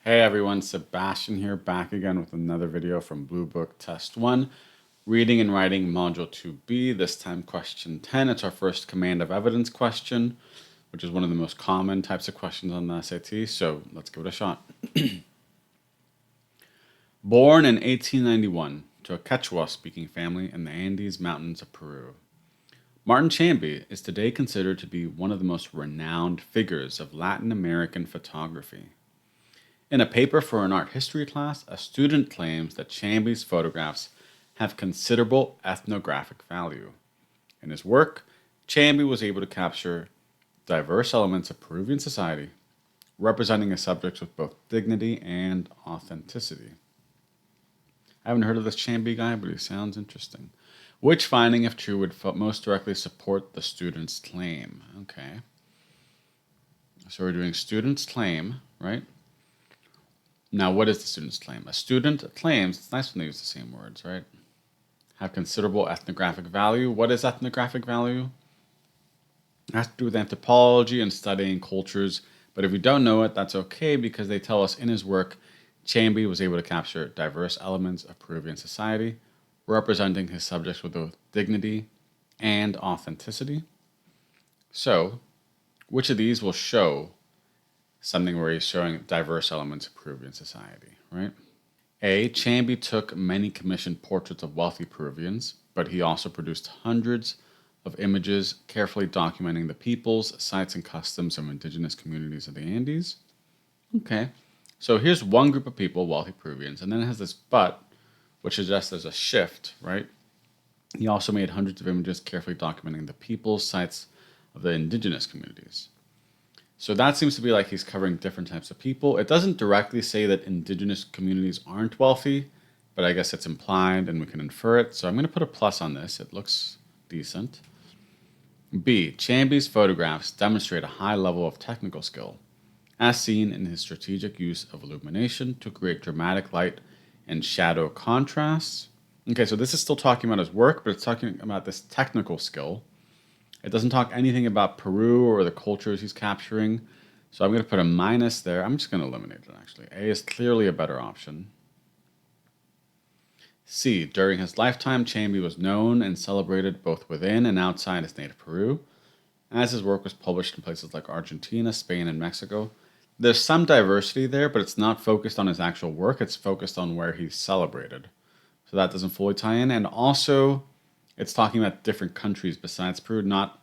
Hey everyone, Sebastian here, back again with another video from Bluebook Test 1, Reading and Writing Module 2B, this time question 10. It's our first command of evidence question, which is one of the most common types of questions on the SAT, so let's give it a shot. Born in 1891 to a Quechua-speaking family in the Andes Mountains of Peru, Martin Chamby is today considered to be one of the most renowned figures of Latin American photography. In a paper for an art history class, a student claims that Chamby's photographs have considerable ethnographic value. In his work, Chamby was able to capture diverse elements of Peruvian society, representing his subjects with both dignity and authenticity. I haven't heard of this Chamby guy, but he sounds interesting. Which finding, if true, would most directly support the student's claim? Okay. So we're doing student's claim, right? Now, what is the student's claim? A student claims, it's nice when they use the same words, right? Have considerable ethnographic value. What is ethnographic value? It has to do with anthropology and studying cultures. But if you don't know it, that's okay, because they tell us in his work, Chamby was able to capture diverse elements of Peruvian society, representing his subjects with both dignity and authenticity. So, which of these will show something where he's showing diverse elements of Peruvian society, right? A, Chamby took many commissioned portraits of wealthy Peruvians, but he also produced hundreds of images carefully documenting the peoples, sites, and customs of indigenous communities of the Andes. Okay, so here's one group of people, wealthy Peruvians, and then it has this but, which suggests there's a shift, right? He also made hundreds of images carefully documenting the peoples, sites of the indigenous communities. So that seems to be like he's covering different types of people. It doesn't directly say that indigenous communities aren't wealthy, but I guess it's implied and we can infer it. So I'm going to put a plus on this. It looks decent. B, Chamby's photographs demonstrate a high level of technical skill, as seen in his strategic use of illumination to create dramatic light and shadow contrasts. Okay, so this is still talking about his work, but it's talking about this technical skill. It doesn't talk anything about Peru or the cultures he's capturing. So I'm going to put a minus there. I'm just going to eliminate it, actually. A is clearly a better option. C, during his lifetime, Chamby was known and celebrated both within and outside his native Peru, as his work was published in places like Argentina, Spain, and Mexico. There's some diversity there, but it's not focused on his actual work. It's focused on where he's celebrated. So that doesn't fully tie in. And also, it's talking about different countries besides Peru, not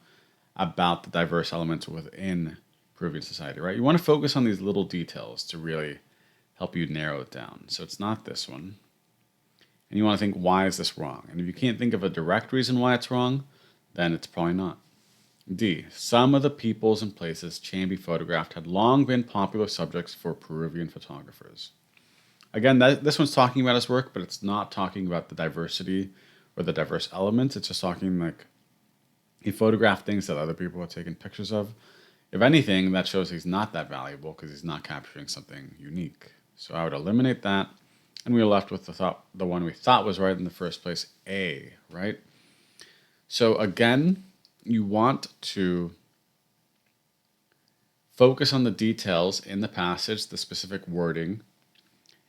about the diverse elements within Peruvian society, right? You want to focus on these little details to really help you narrow it down. So it's not this one. And you want to think, why is this wrong? And if you can't think of a direct reason why it's wrong, then it's probably not. D, some of the peoples and places Chamby photographed had long been popular subjects for Peruvian photographers. Again, this one's talking about his work, but it's not talking about the diversity or the diverse elements. It's just talking like he photographed things that other people had taken pictures of. If anything, that shows he's not that valuable because he's not capturing something unique. So I would eliminate that, and we were left with the one we thought was right in the first place, A, right? So again, you want to focus on the details in the passage, the specific wording,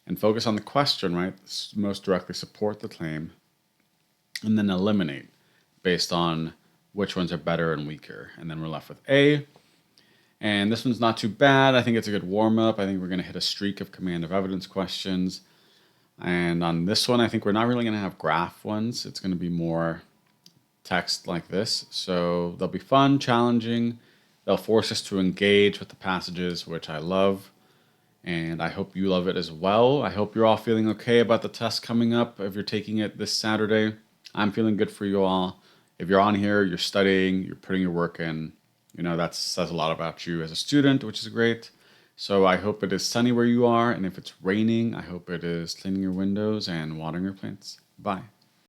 and focus on the question, right? Most directly support the claim, and then eliminate based on which ones are better and weaker. And then we're left with A. And this one's not too bad. I think it's a good warm-up. I think we're going to hit a streak of command of evidence questions. And on this one, I think we're not really going to have graph ones. It's going to be more text like this. So they'll be fun, challenging. They'll force us to engage with the passages, which I love. And I hope you love it as well. I hope you're all feeling okay about the test coming up if you're taking it this Saturday. I'm feeling good for you all. If you're on here, you're studying, you're putting your work in, you know, that says a lot about you as a student, which is great. So I hope it is sunny where you are. And if it's raining, I hope it is cleaning your windows and watering your plants. Bye.